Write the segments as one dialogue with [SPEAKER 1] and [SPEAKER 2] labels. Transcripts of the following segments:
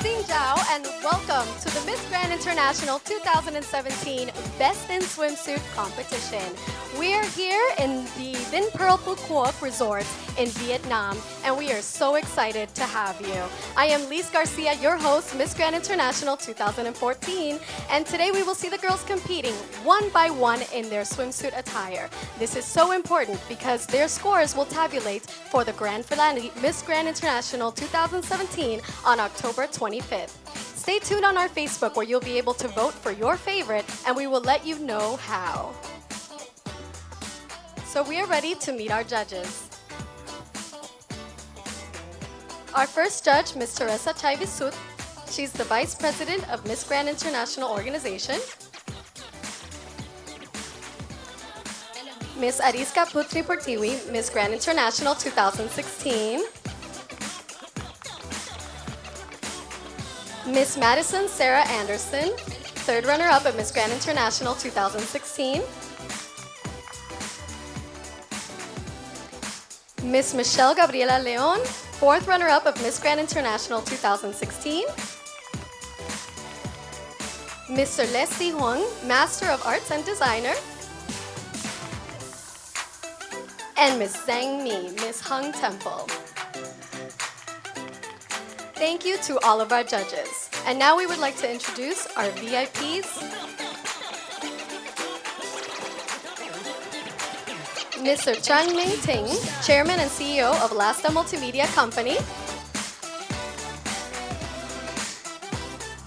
[SPEAKER 1] Xin Jiao, and welcome to the Miss Grand International 2017 Best in Swimsuit competition. We're here in the Vin Pearl Quoc Resort in Vietnam, and we are so excited to have you. I am Lise Garcia, your host, Miss Grand International 2014, and today we will see the girls competing one by one in their swimsuit attire. This is so important because their scores will tabulate for the Grand Finale Miss Grand International 2017 on October 25th. Stay tuned on our Facebook where you'll be able to vote for your favorite, and we will let you know how. So we are ready to meet our judges. Our first judge, Ms. Teresa Chaivisut. She's the Vice President of Miss Grand International Organization. Ms. Ariska Putri Pertiwi, Miss Grand International 2016. Miss Madison Sarah Anderson, third runner-up at Miss Grand International 2016. Miss Michelle Gabriela Leon, fourth runner-up of Miss Grand International 2016. Mr. Leslie Huang, Master of Arts and Designer. And Miss Zhang Mi, Miss Hung Temple. Thank you to all of our judges. And now we would like to introduce our VIPs. Mr. Chan Ming Ting, Chairman and CEO of Lasta Multimedia Company.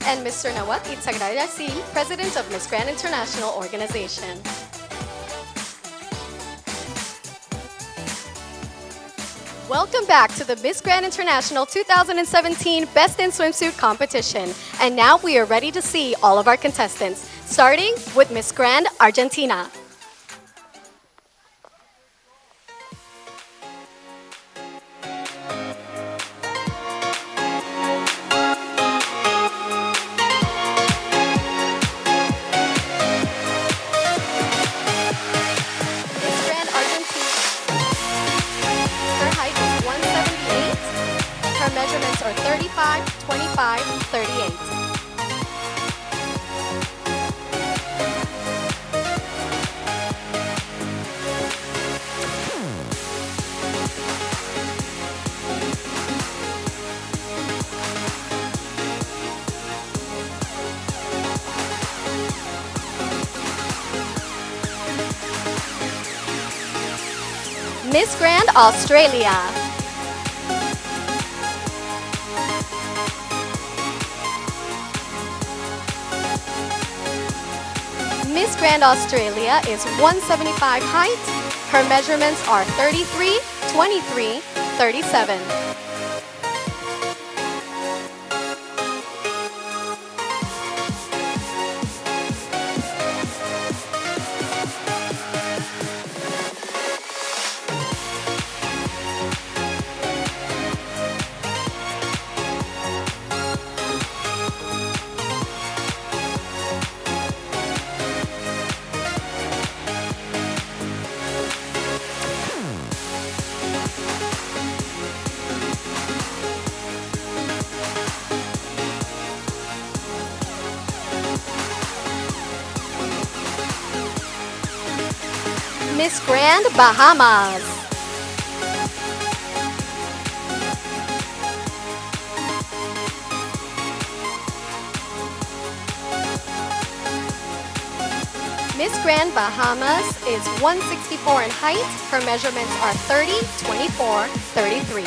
[SPEAKER 1] And Mr. Nawat Itzagraya Yasin, President of Miss Grand International Organization. Welcome back to the Miss Grand International 2017 Best in Swimsuit competition. And now we are ready to see all of our contestants, starting with Miss Grand Argentina. Her measurements are 35, 25, 38. Miss Grand Australia. Miss Grand Australia is 175 height. Her measurements are 33, 23, 37. Miss Grand Bahamas. Miss Grand Bahamas is 164 in height. Her measurements are 30, 24, 33.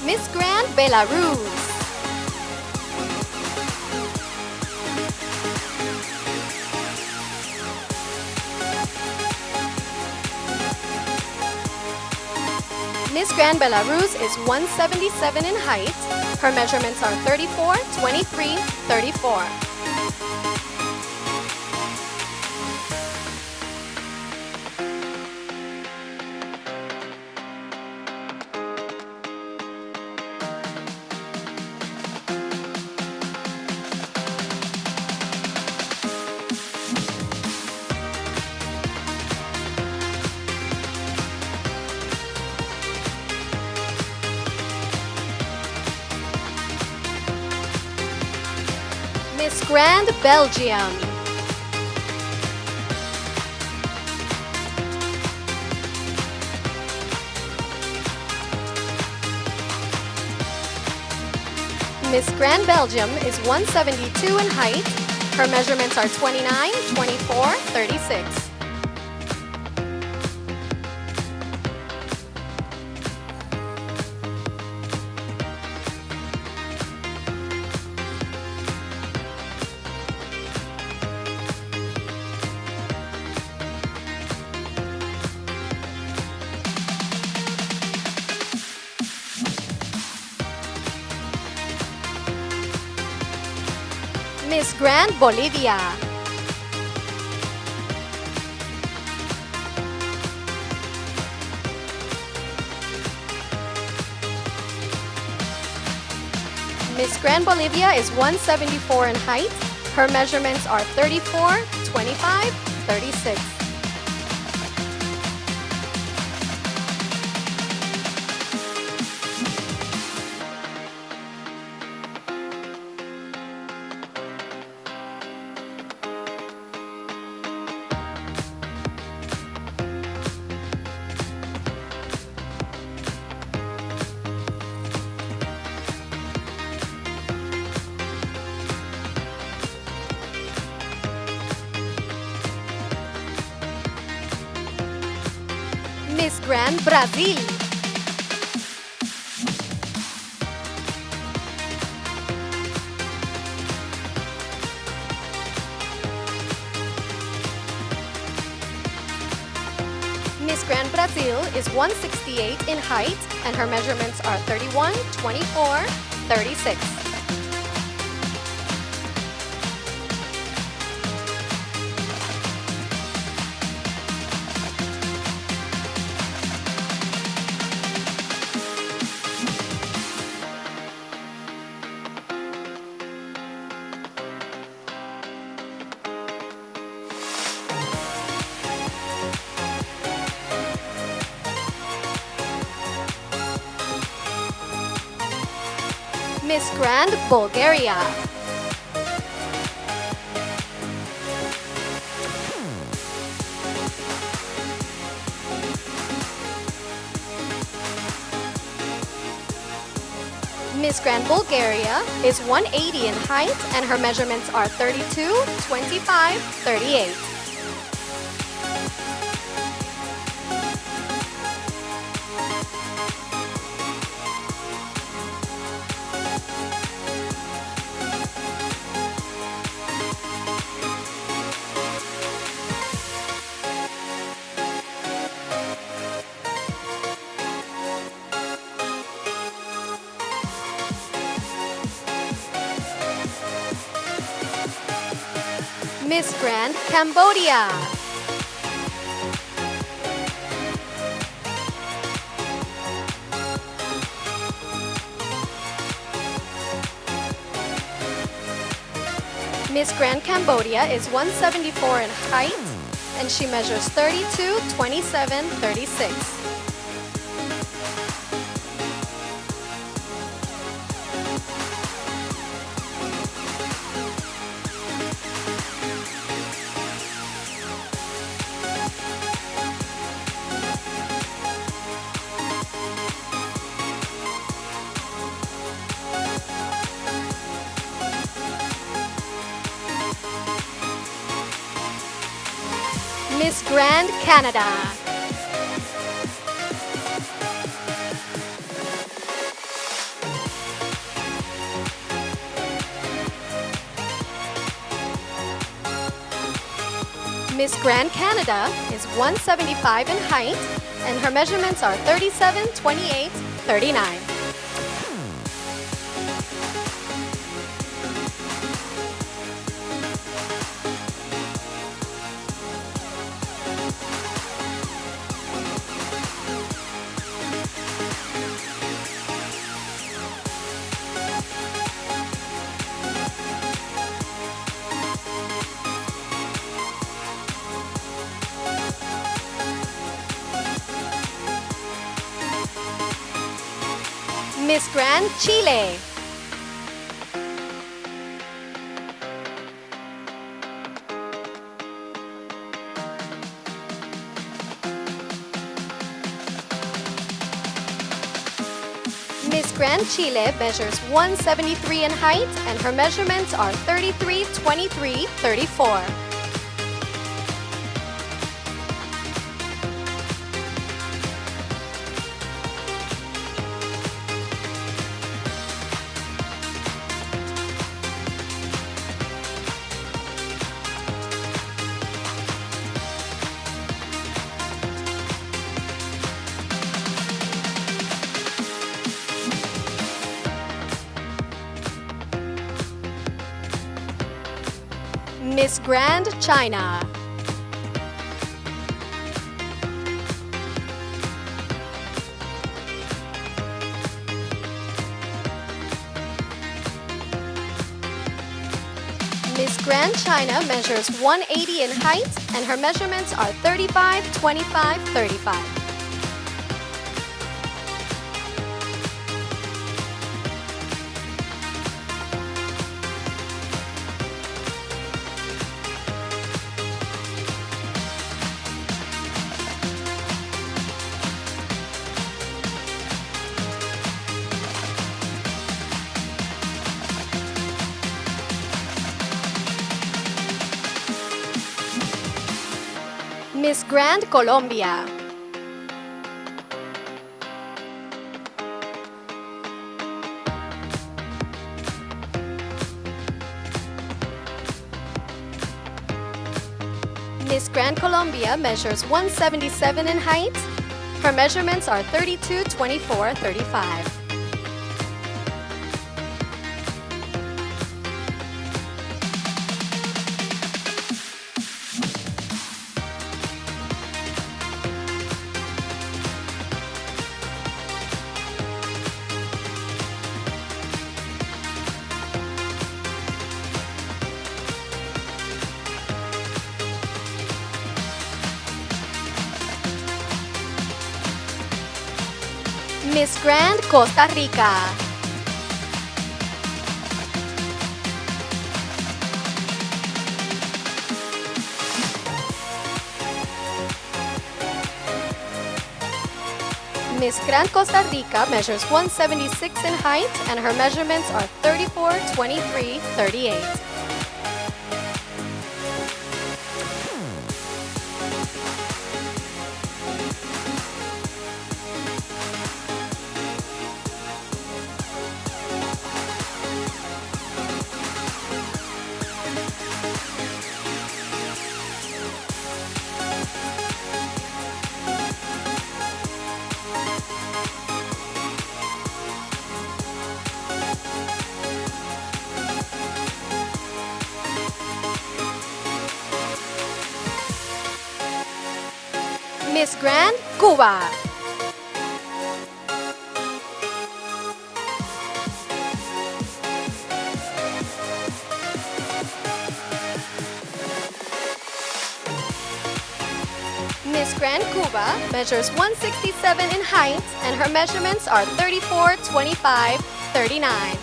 [SPEAKER 1] Miss Grand Belarus. Miss Grand Belarus is 177 in height. Her measurements are 34, 23, 34. Miss Grand Belgium. Miss Grand Belgium is 172 in height. Her measurements are 29, 24, 36. Miss Grand Bolivia. Miss Grand Bolivia is 174 in height. Her measurements are 34, 25, 36. Miss Grand Brazil. Miss Grand Brazil is 168 in height and her measurements are 31, 24, 36. Miss Grand Bulgaria. Miss Grand Bulgaria is 180 in height and her measurements are 32, 25, 38. Miss Grand Cambodia. Miss Grand Cambodia is 174 in height and she measures 32, 27, 36. Miss Grand Canada. Miss Grand Canada is 175 in height and her measurements are 37, 28, 39. Miss Grand Chile. Miss Grand Chile measures 173 in height and her measurements are 33, 23, 34. Miss Grand China. Miss Grand China measures 180 in height and her measurements are 35, 25, 35. Miss Grand Colombia. Miss Grand Colombia measures 177 in height. Her measurements are 32, 24, 35. Miss Grand Costa Rica. Miss Grand Costa Rica measures 176 in height and her measurements are 34, 23, 38. Miss Grand Cuba. Miss Grand Cuba measures 167 in height and her measurements are 34, 25, 39.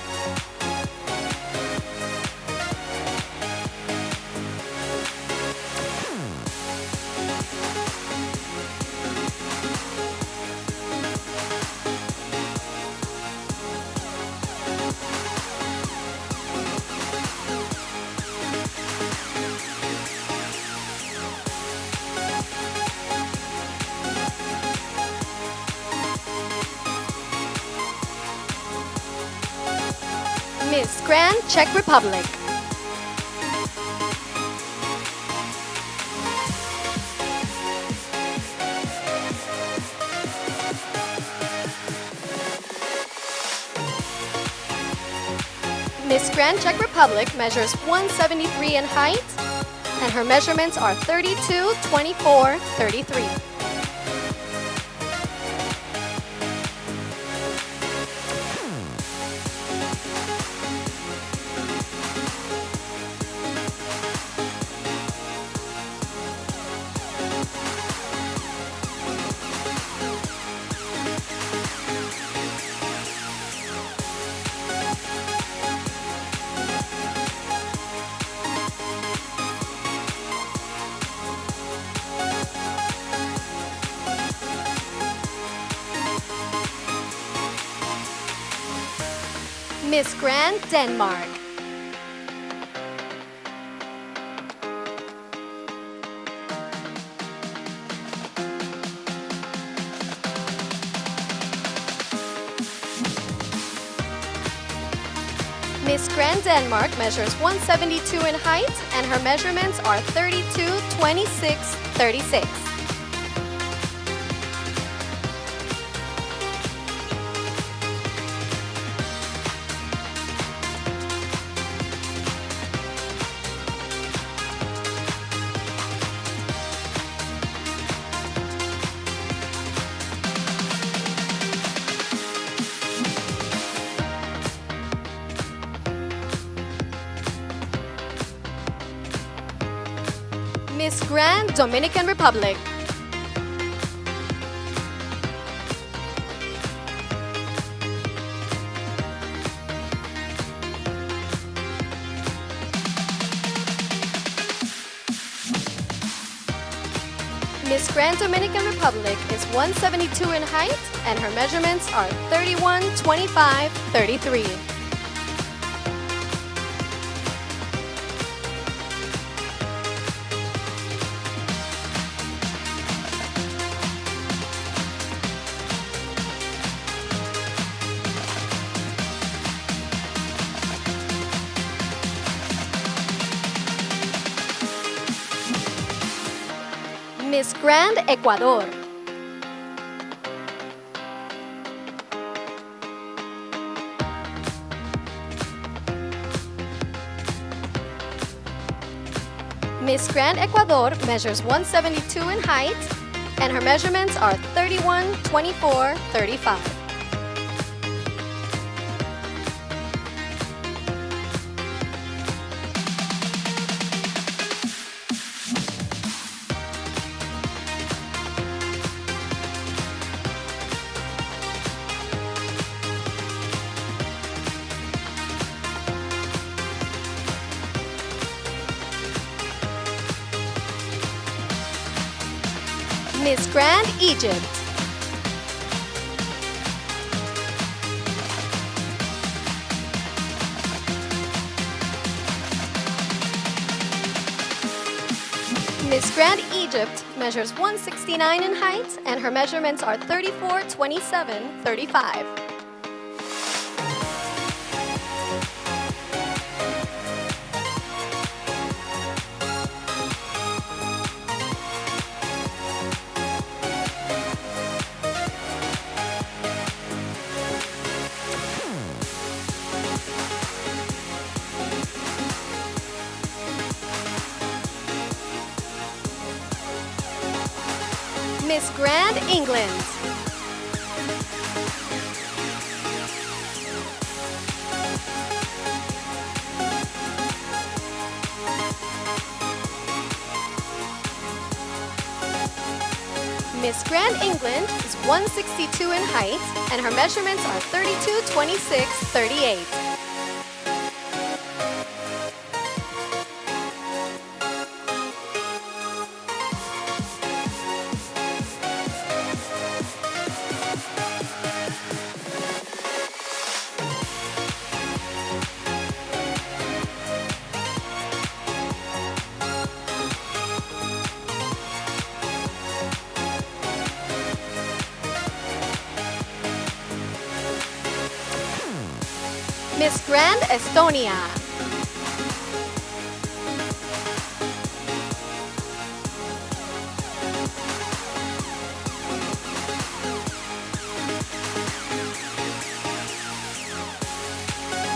[SPEAKER 1] Miss Grand Czech Republic. Miss Grand Czech Republic measures 173 in height and her measurements are 32, 24, 33. Miss Grand Denmark. Miss Grand Denmark measures 172 in height and her measurements are 32, 26, 36. Miss Grand Dominican Republic. Miss Grand Dominican Republic is 172 in height and her measurements are 31, 25, 33. Miss Grand Ecuador. Miss Grand Ecuador measures 172 in height and her measurements are 31, 24, 35. Miss Grand Egypt. Miss Grand Egypt measures 169 in height and her measurements are 34, 27, 35. Miss Grand England. Miss Grand England is 162 in height and her measurements are 32, 26, 38. Miss Grand Estonia.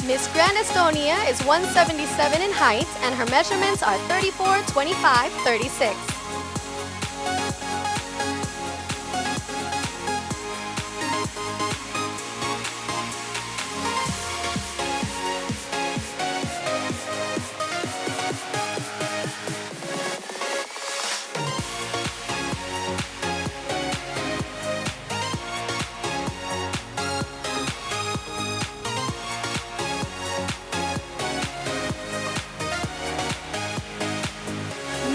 [SPEAKER 1] Miss Grand Estonia is 177 in height and her measurements are 34, 25, 36.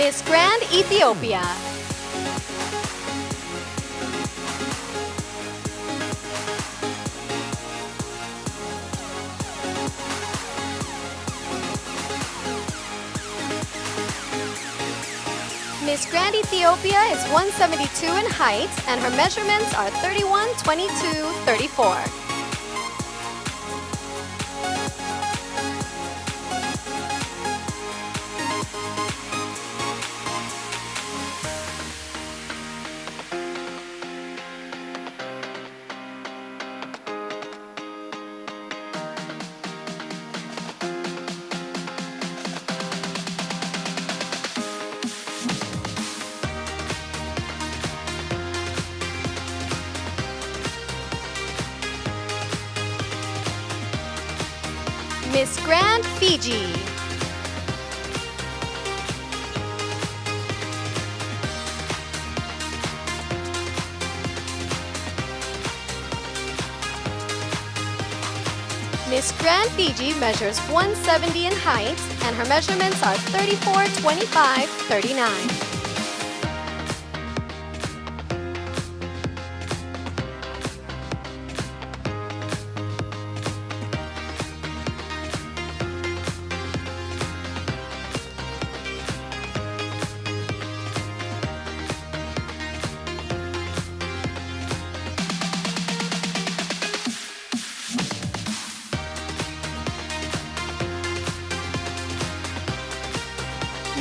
[SPEAKER 1] Miss Grand Ethiopia. Miss Grand Ethiopia is 172 in height, and her measurements are 31, 22, 34. Miss Grand Fiji. Miss Grand Fiji measures 170 in height, and her measurements are 34, 25, 39.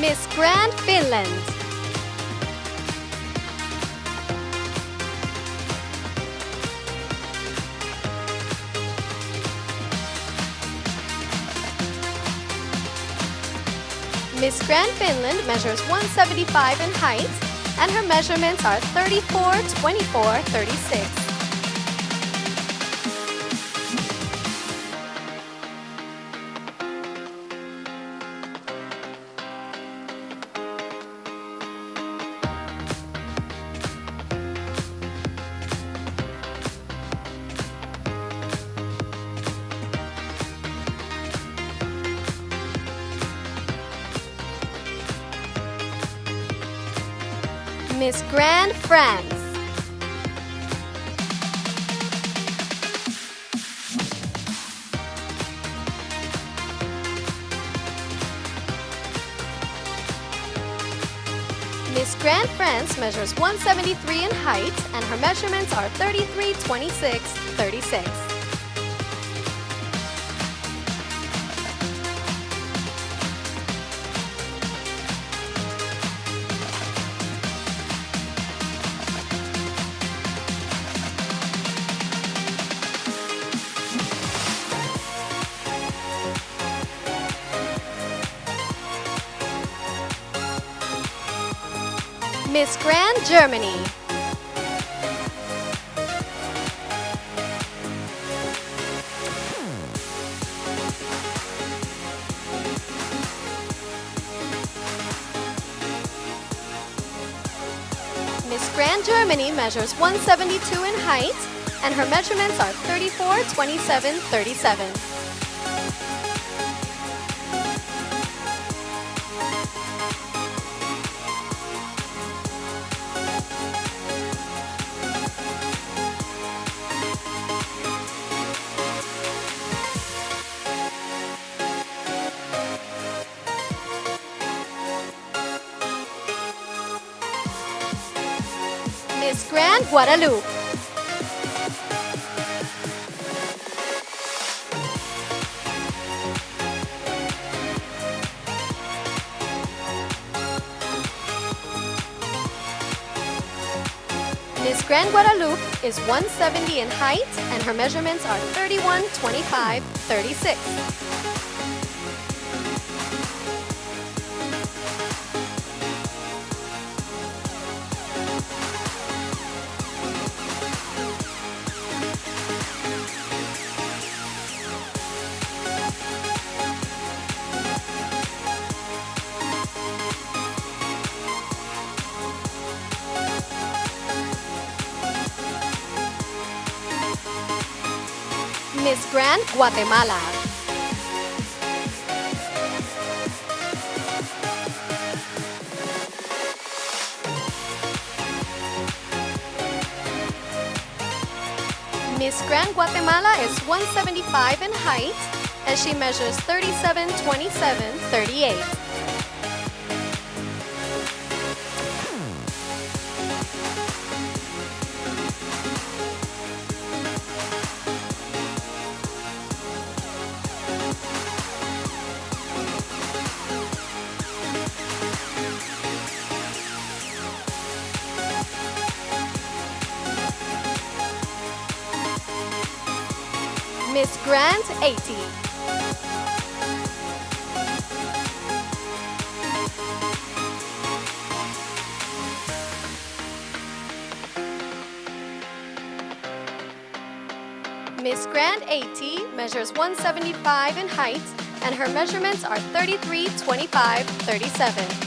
[SPEAKER 1] Miss Grand Finland. Miss Grand Finland measures 175 in height, and her measurements are 34, 24, 36. Miss Grand France. Miss Grand France measures 173 in height, and her measurements are 33, 26, 36. Miss Grand Germany. Miss Grand Germany measures 172 in height, and her measurements are 34, 27, 37. Miss Grand Guadeloupe. Miss Grand Guadeloupe is 170 in height, and her measurements are 31, 25, 36. Miss Grand Guatemala. Miss Grand Guatemala is 175 in height, and she measures 37, 27, 38. Miss Grand 80. Miss Grand 80 measures 175 in height, and her measurements are 33, 25, 37.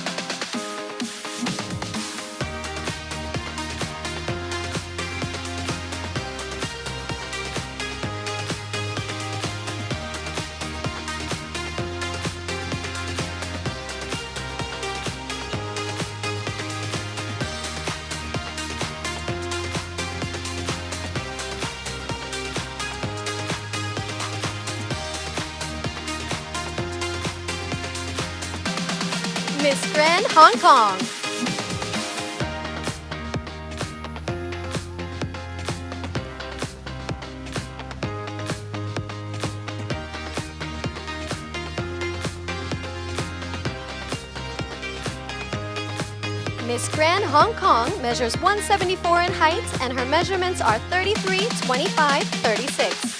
[SPEAKER 1] Miss Grand Hong Kong. Miss Grand Hong Kong measures 174 in height, and her measurements are 33, 25, 36.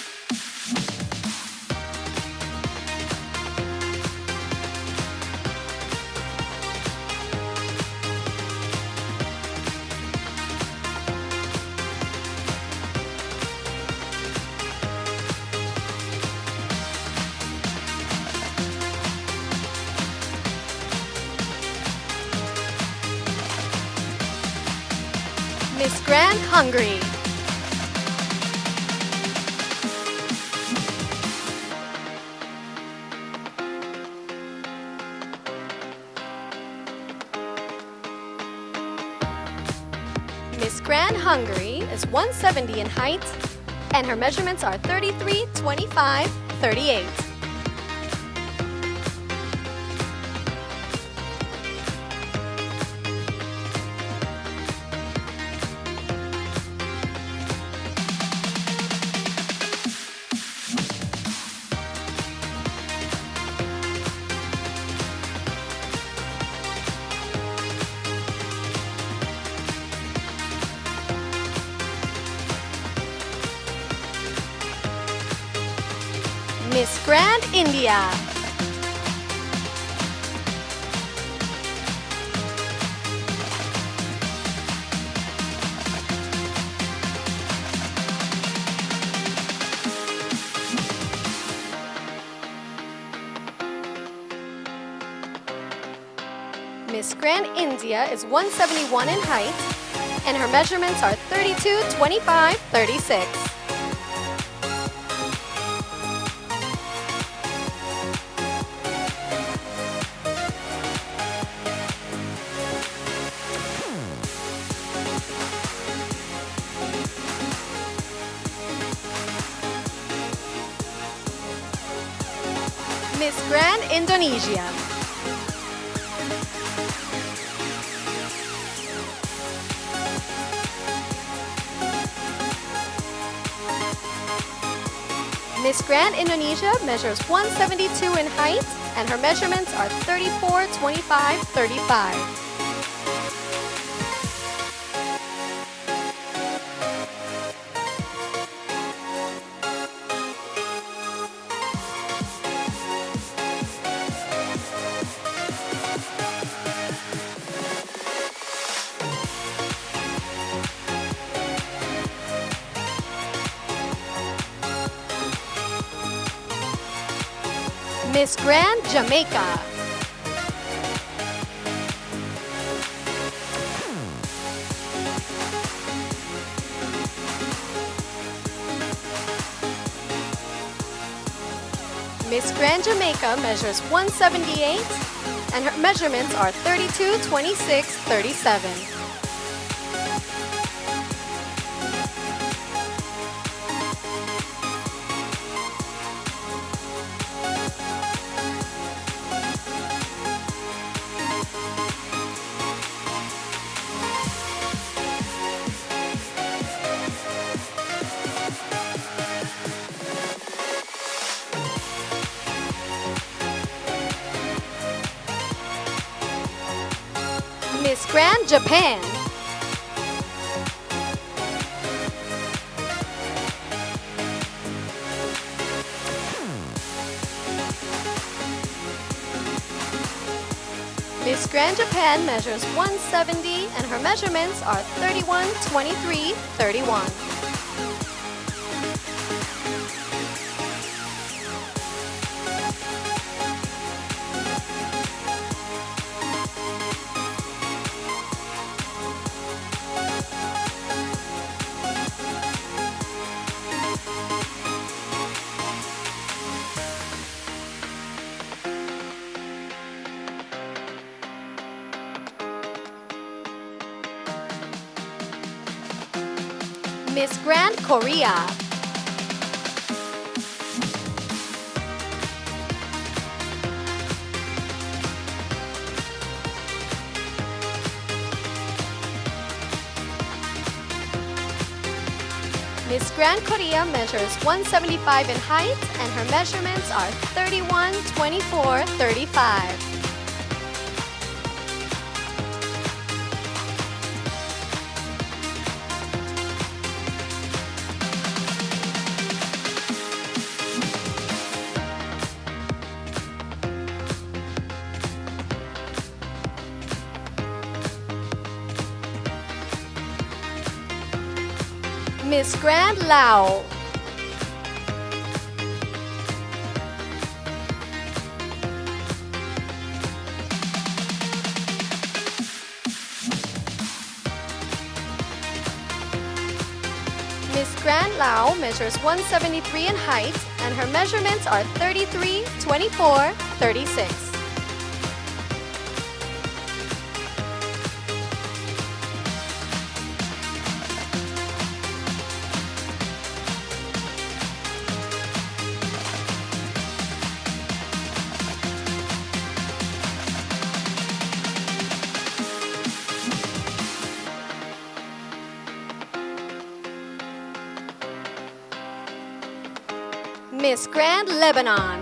[SPEAKER 1] Miss Grand Hungary. Miss Grand Hungary is 170 in height, and her measurements are 33, 25, 38. Miss Grand India. Miss Grand India is 171 in height, and her measurements are 32, 25, 36. Miss Grand Indonesia. Miss Grand Indonesia measures 172 in height, and her measurements are 34, 25, 35. Miss Grand Jamaica. Miss Grand Jamaica measures 178, and her measurements are 32, 26, 37. Miss Grand Japan. Miss Grand Japan measures 170 and her measurements are 31, 23, 31. Miss Grand Korea. Miss Grand Korea measures 175 in height and her measurements are 31, 24, 35. Miss Grand Lao. Miss Grand Lao measures 173 in height and her measurements are 33, 24, 36. Miss Grand Lebanon.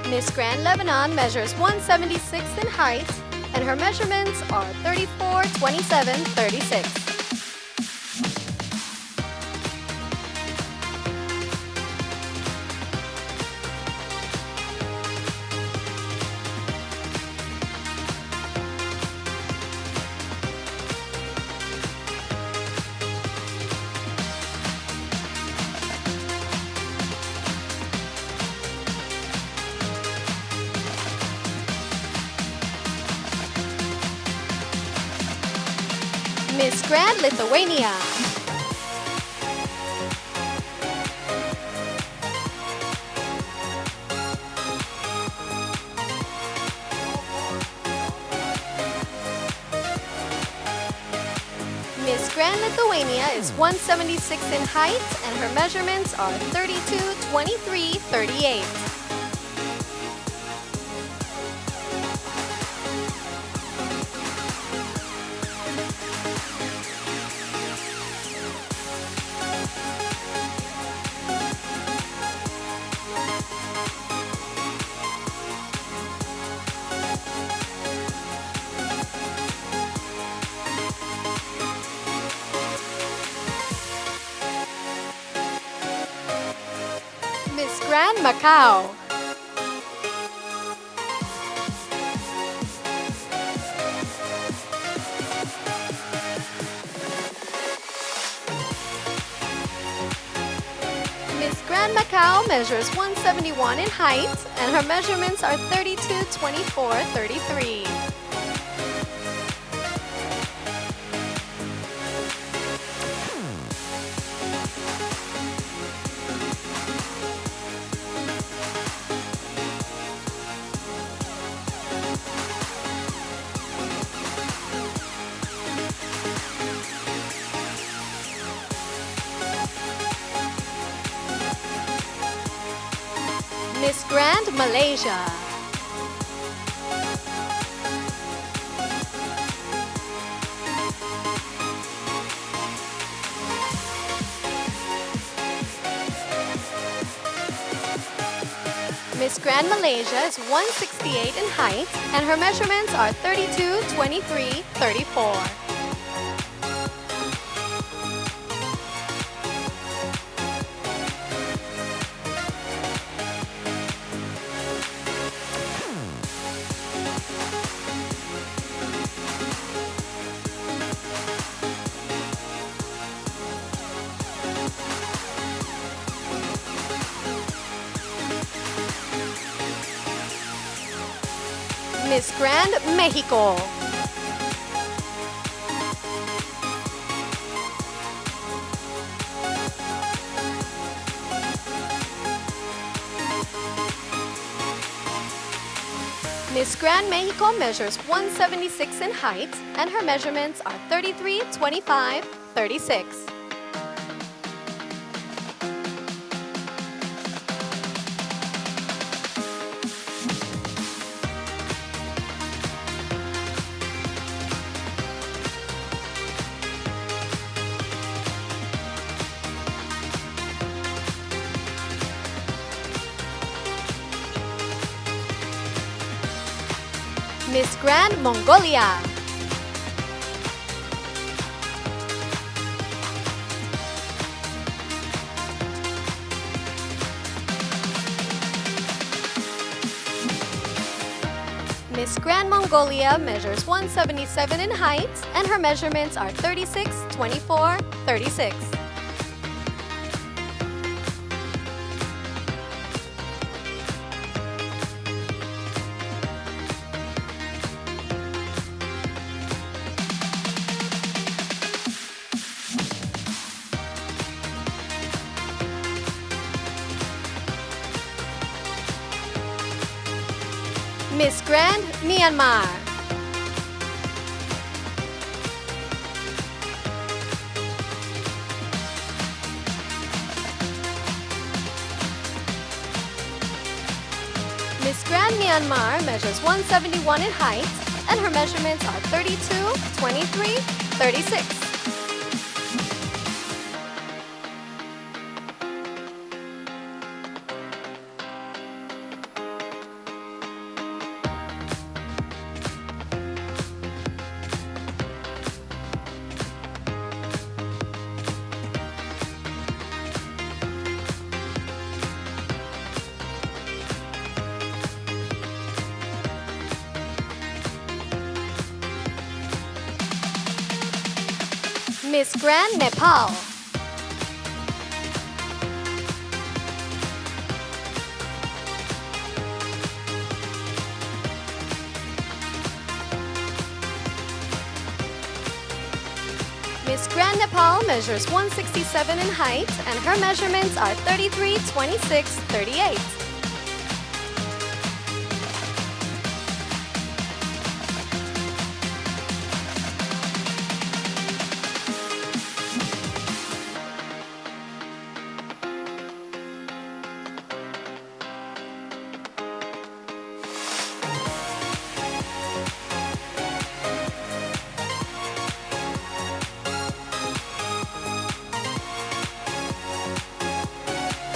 [SPEAKER 1] Miss Grand Lebanon measures 176 in height and her measurements are 34, 27, 36. Miss Grand Lithuania. Miss Grand Lithuania is 176 in height and her measurements are 32, 23, 38. Miss Grand Macau. Miss Grand Macau measures 171 in height and her measurements are 32, 24, 33. Miss Grand Malaysia. Miss Grand Malaysia is 168 in height and her measurements are 32, 23, 34. Miss Grand Mexico. Miss Grand Mexico measures 176 in height, and her measurements are 33, 25, 36. Miss Grand Mongolia. Miss Grand Mongolia measures 177 in height, and her measurements are 36, 24, 36. Miss Grand Myanmar. Miss Grand Myanmar measures 171 in height, and her measurements are 32, 23, 36. Miss Grand Nepal. Miss Grand Nepal measures 167 in height, and her measurements are 33, 26, 38.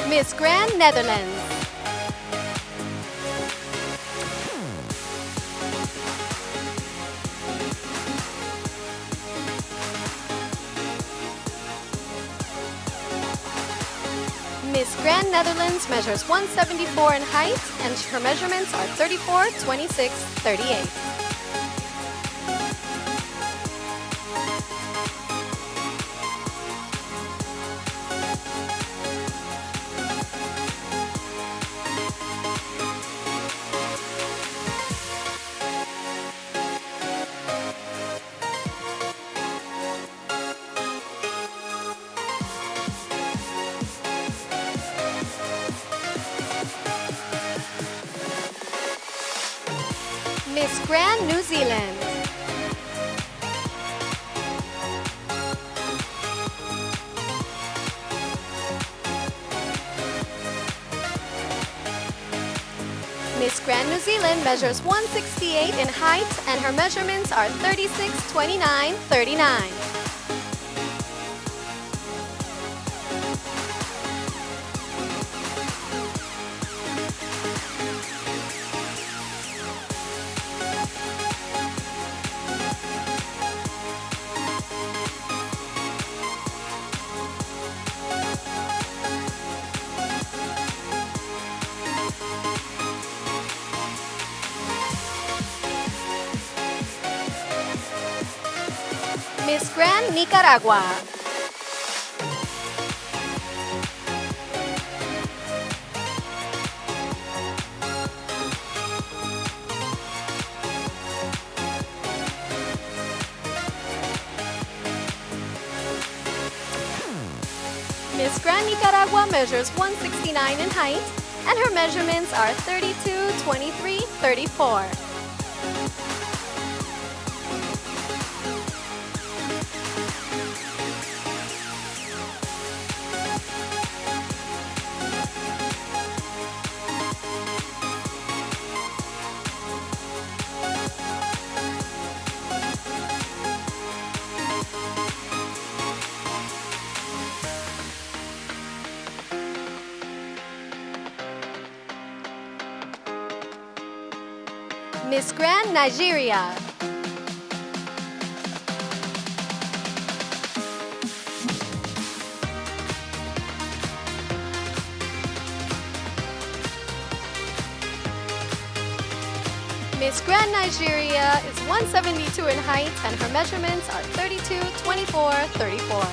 [SPEAKER 1] Miss Grand Netherlands. Miss Grand Netherlands measures 174 in height, and her measurements are 34, 26, 38. Miss Grand New Zealand. Miss Grand New Zealand measures 168 in height, and her measurements are 36, 29, 39. Miss Grand Nicaragua. Miss Grand Nicaragua measures 169 in height, and her measurements are 32, 23, 34. Miss Grand Nigeria. Miss Grand Nigeria is 172 in height, and her measurements are 32, 24, 34.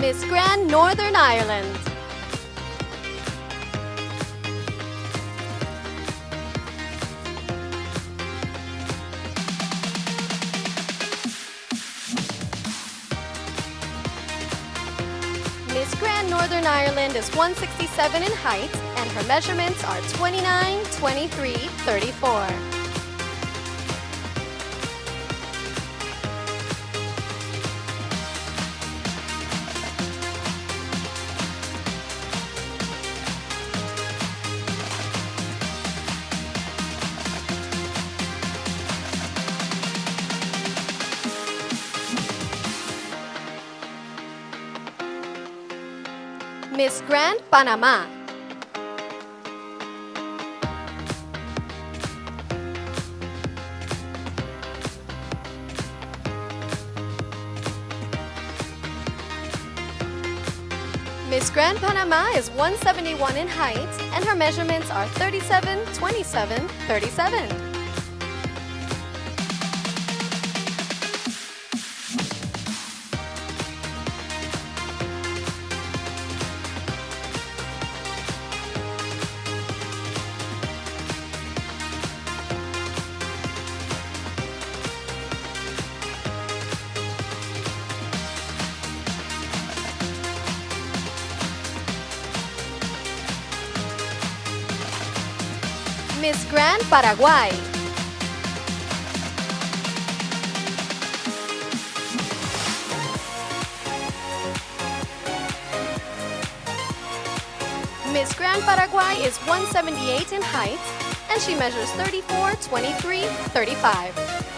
[SPEAKER 1] Miss Grand Northern Ireland. Miss Grand Northern Ireland is 167 in height, and her measurements are 29, 23, 34. Miss Grand Panama. Miss Grand Panama is 171 in height, and her measurements are 37, 27, 37. Miss Grand Paraguay. Miss Grand Paraguay is 178 in height, and she measures 34, 23, 35.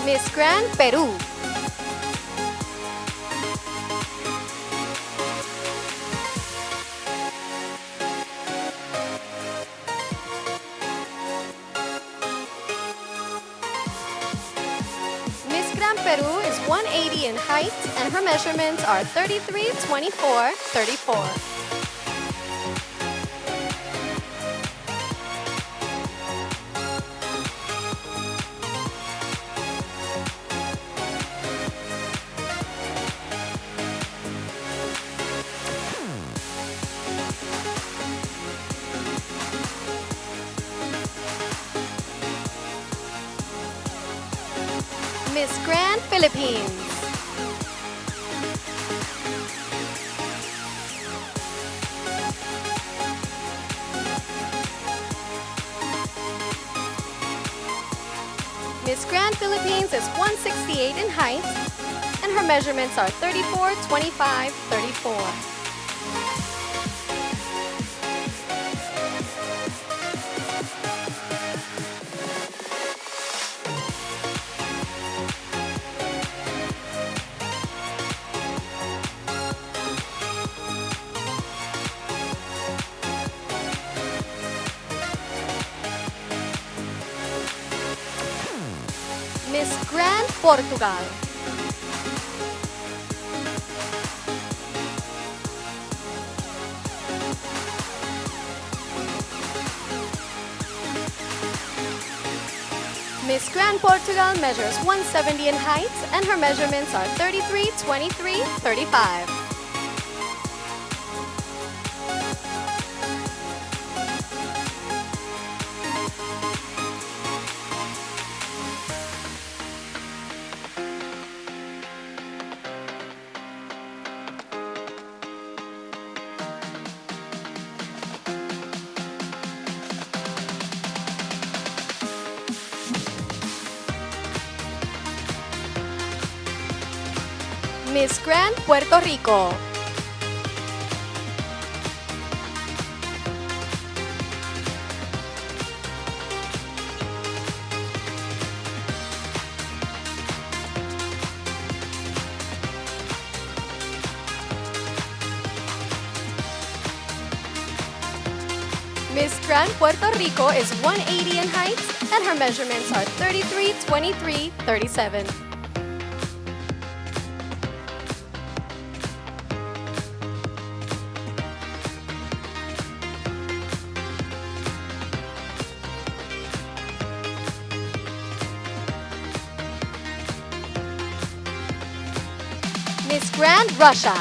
[SPEAKER 1] Miss Grand Peru. Miss Grand Peru is 180 in height, and her measurements are 33, 24, 34. Miss Grand Philippines. Miss Grand Philippines is 168 in height, and her measurements are 34, 25, 34. Miss Grand Portugal. Miss Grand Portugal measures 170 in height and her measurements are 33, 23, 35. Miss Grand Puerto Rico. Miss Grand Puerto Rico is 180 in height and her measurements are 33, 23, 37. Miss Grand Russia.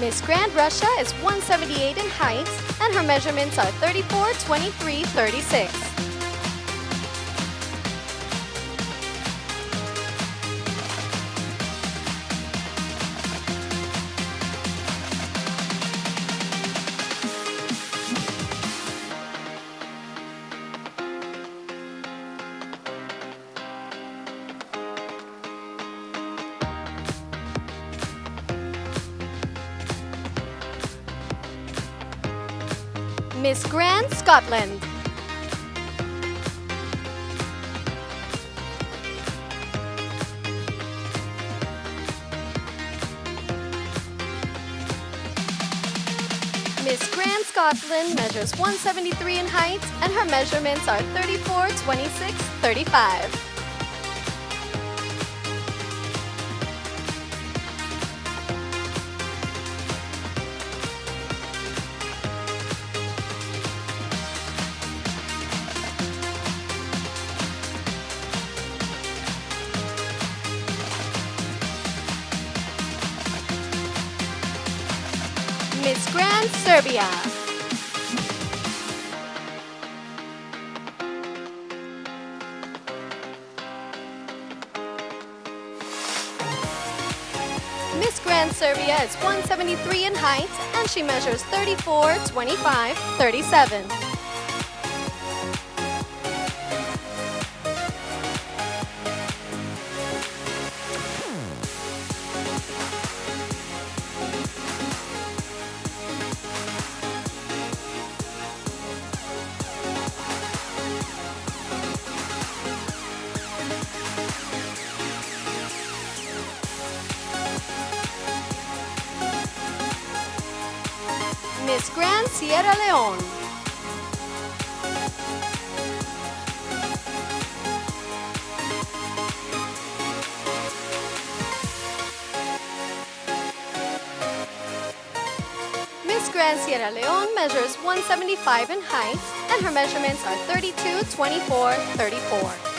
[SPEAKER 1] Miss Grand Russia is 178 in height and her measurements are 34, 23, 36. Miss Grand Scotland. Miss Grand Scotland measures 173 in height and her measurements are 34, 26, 35. Miss Grand Serbia. Miss Grand Serbia is 173 in height and she measures 34, 25, 37. Miss Grand Sierra Leone. Miss Grand Sierra Leone measures 175 in height and her measurements are 32, 24, 34.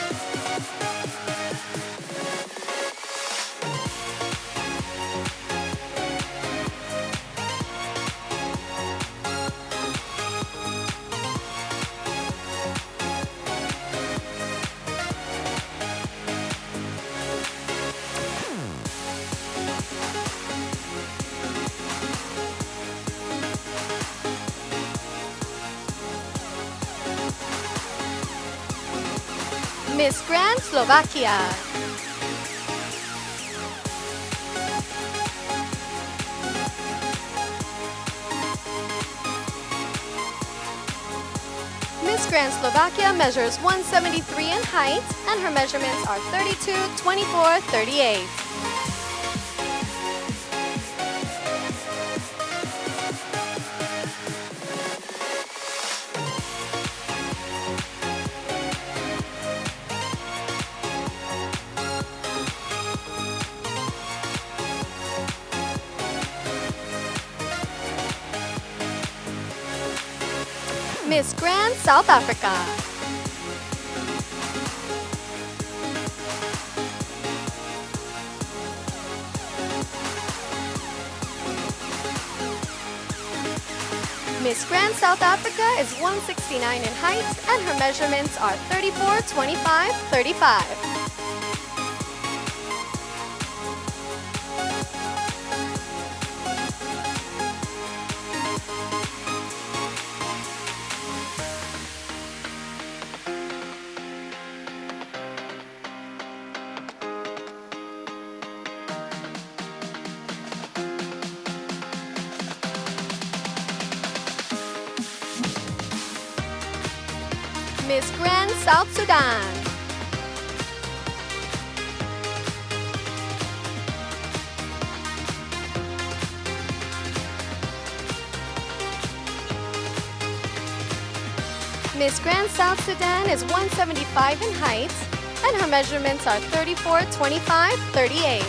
[SPEAKER 1] Miss Grand Slovakia. Miss Grand Slovakia measures 173 in height and her measurements are 32, 24, 38. Miss Grand South Africa. Miss Grand South Africa is 169 in height and her measurements are 34, 25, 35. Miss Grand South Sudan. Miss Grand South Sudan is 175 in height and her measurements are 34, 25, 38.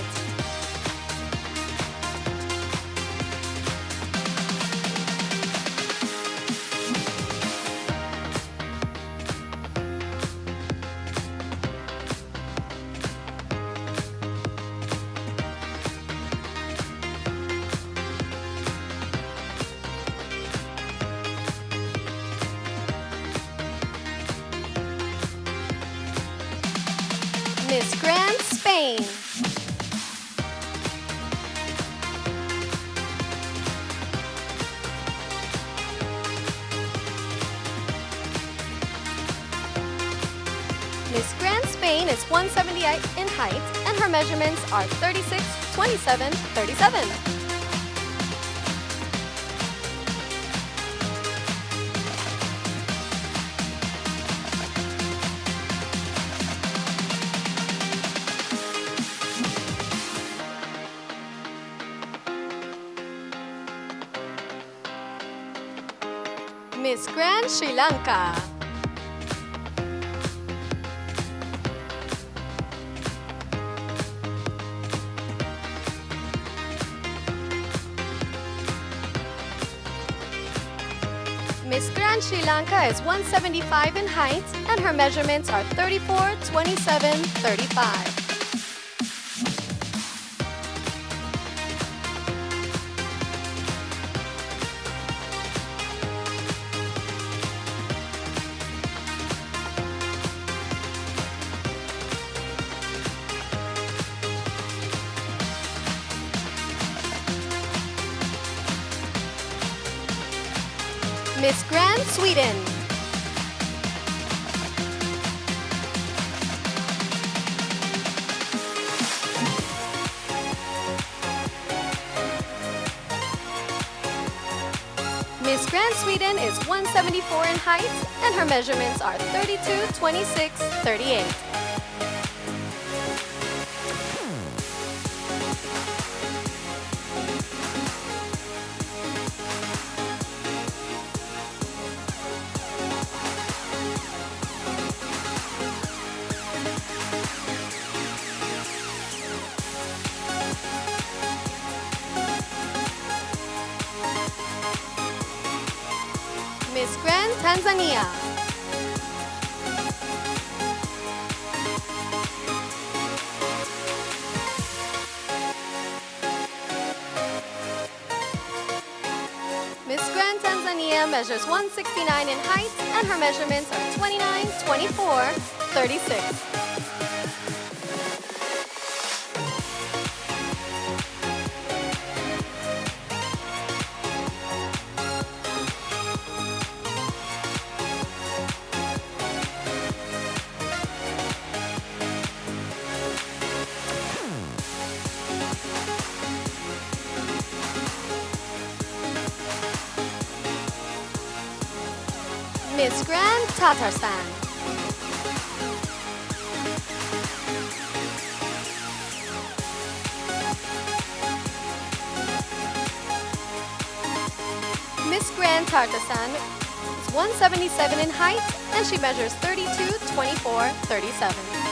[SPEAKER 1] Miss Grand Spain. Miss Grand Spain is 178 in height and her measurements are 36, 27, 37. Miss Grand Sri Lanka. Miss Grand Sri Lanka is 175 in height and her measurements are 34, 27, 35. Miss Grand Sweden. Miss Grand Sweden is 174 in height and her measurements are 32, 26, 38. Miss Grand Tanzania. Miss Grand Tanzania measures 169 in height and her measurements are 29, 24, 36. Miss Grand Tatarstan. Miss Grand Tatarstan is 177 in height and she measures 32, 24, 37.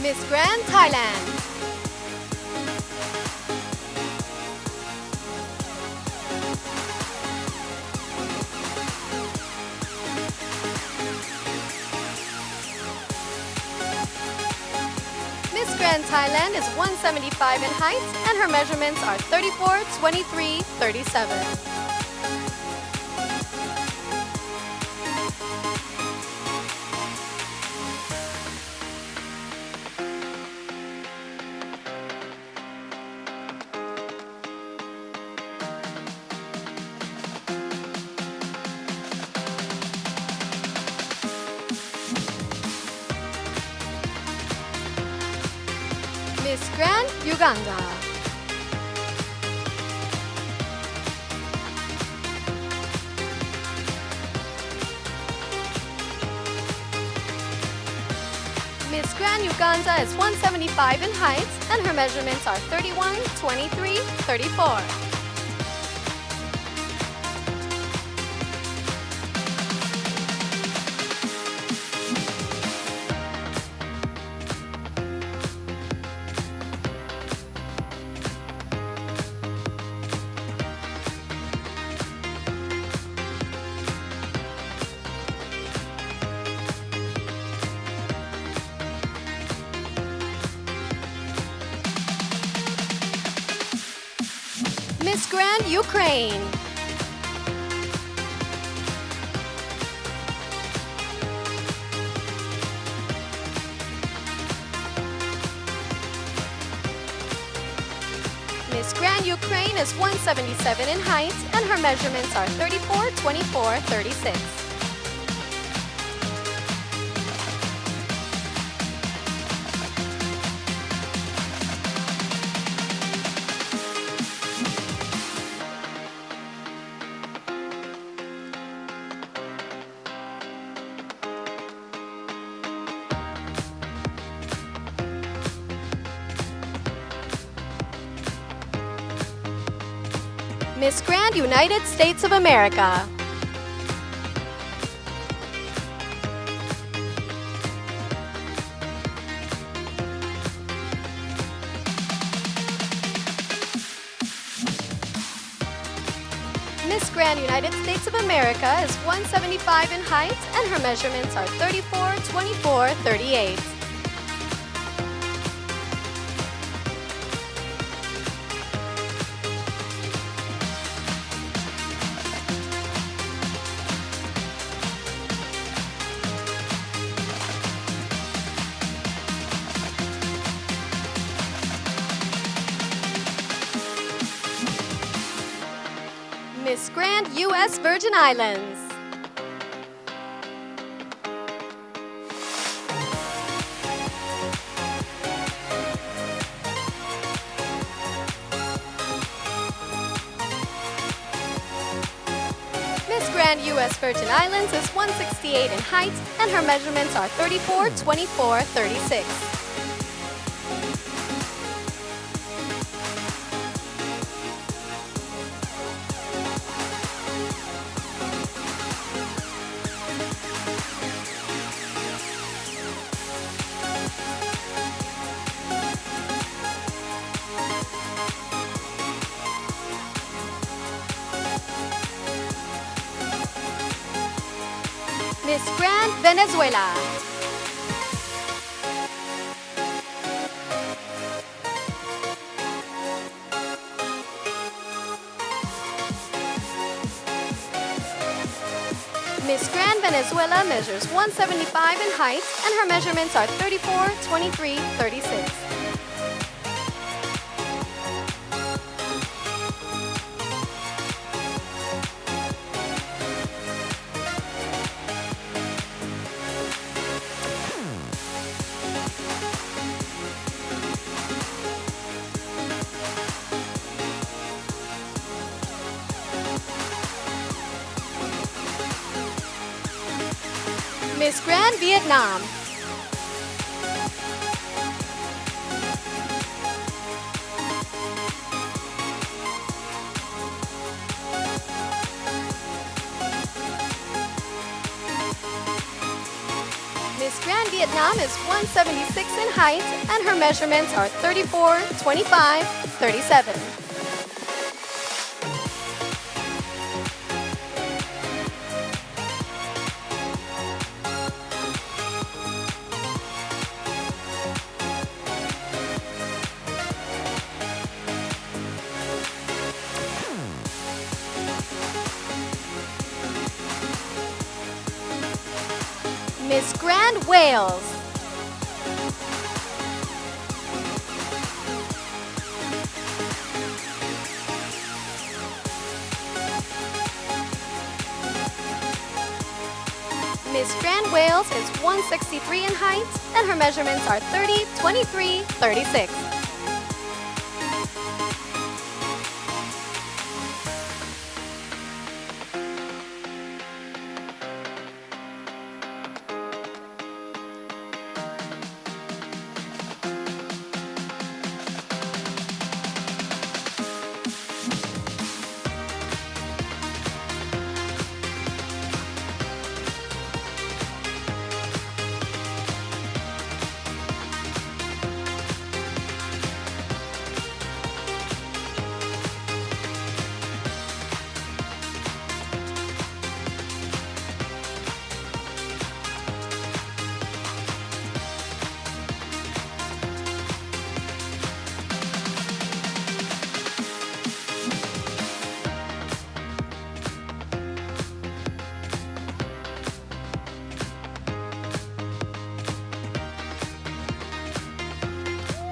[SPEAKER 1] Miss Grand Thailand. Miss Grand Thailand is 175 in height and her measurements are 34, 23, 37. Miss Grand Uganda. Miss Grand Uganda is 175 in height and her measurements are 31, 23, 34. Miss Grand Ukraine. Miss Grand Ukraine is 177 in height and her measurements are 34, 24, 36. Miss Grand United States of America. Miss Grand United States of America is 175 in height and her measurements are 34, 24, 38. Miss Grand U.S. Virgin Islands. Miss Grand U.S. Virgin Islands is 168 in height and her measurements are 34, 24, 36. Miss Grand Venezuela. Miss Grand Venezuela measures 175 in height and her measurements are 34, 23, 36. Miss Grand Vietnam. Miss Grand Vietnam is 176 in height and her measurements are 34, 25, 37. Miss Grand Wales. Miss Grand Wales is 163 in height and her measurements are 30, 23, 36.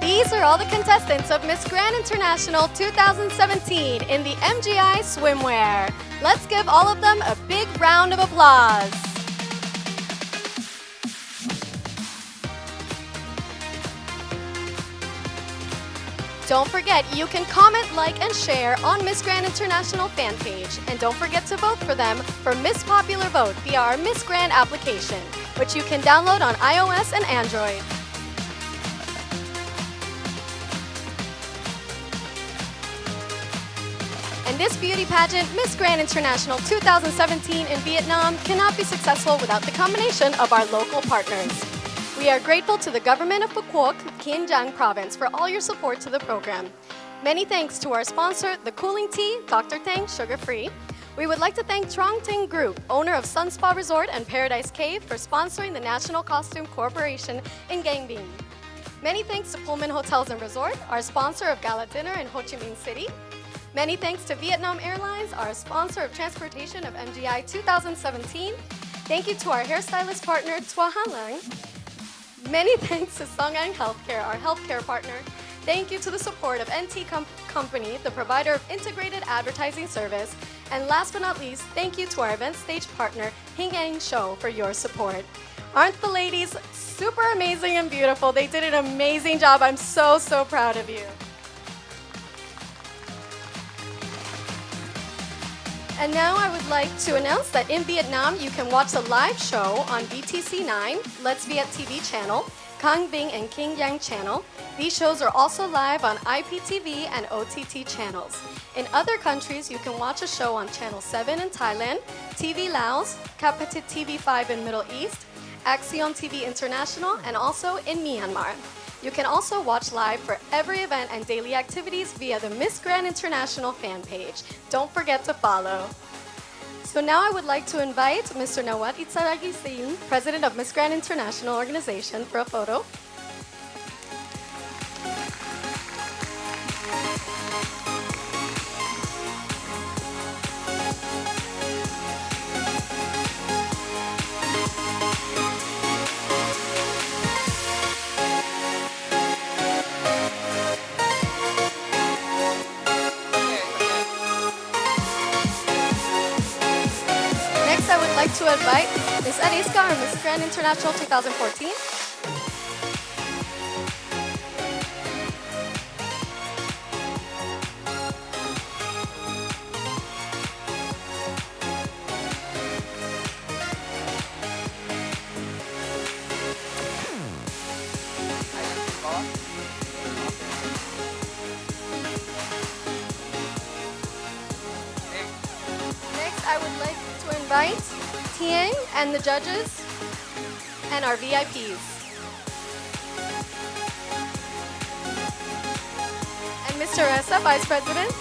[SPEAKER 1] These are all the contestants of Miss Grand International 2017 in the MGI swimwear. Let's give all of them a big round of applause. Don't forget, you can comment, like, and share on Miss Grand International fan page. And don't forget to vote for them for Miss Popular Vote via our Miss Grand application, which you can download on iOS and Android. And this beauty pageant, Miss Grand International 2017 in Vietnam, cannot be successful without the combination of our local partners. We are grateful to the government of Quoc, Kiên Giang province, for all your support to the program. Many thanks to our sponsor, the Cooling Tea, Dr. Tang Sugar Free. We would like to thank Trong Ting Group, owner of Sun Spa Resort and Paradise Cave, for sponsoring the National Costume Corporation in Gang Binh. Many thanks to Pullman Hotels and Resort, our sponsor of Gala Dinner in Ho Chi Minh City. Many thanks to Vietnam Airlines, our sponsor of transportation of MGI 2017. Thank you to our hairstylist partner, Tua Han Lang. Many thanks to Song Ang Healthcare, our healthcare partner. Thank you to the support of NT Company, the provider of integrated advertising service. And last but not least, thank you to our event stage partner, Hing Ang Show, for your support. Aren't the ladies super amazing and beautiful? They did an amazing job. I'm so, so proud of you. And now I would like to announce that in Vietnam, you can watch the live show on VTC9, Let's Viet TV channel, Quang Binh and Kiên Giang channel. These shows are also live on IPTV and OTT channels. In other countries, you can watch a show on Channel 7 in Thailand, TV Laos, Kapatit TV 5 in Middle East, Axion TV International, and also in Myanmar. You can also watch live for every event and daily activities via the Miss Grand International fan page. Don't forget to follow. So now I would like to invite Mr. Nawat Itsaragi Singh, President of Miss Grand International Organization, for a photo. To invite Ms. Ariska, our Miss Grand International 2014. Next, I would like to invite Tieng and the judges and our VIPs. And Mr. Ressa, Vice President.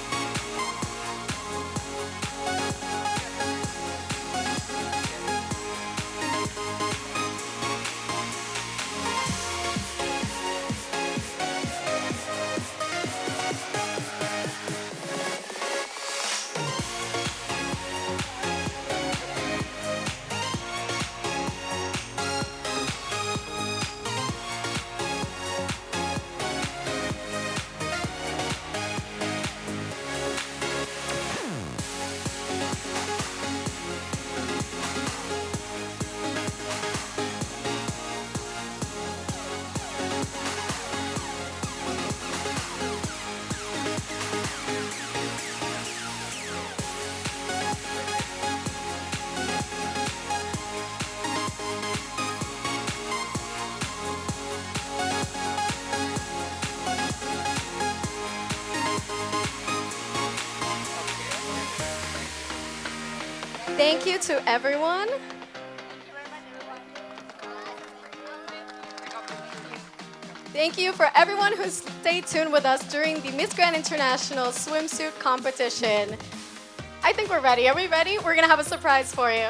[SPEAKER 1] Thank you to everyone. Thank you for everyone who stayed tuned with us during the Miss Grand International swimsuit competition. I think we're ready. Are we ready? We're going to have a surprise for you.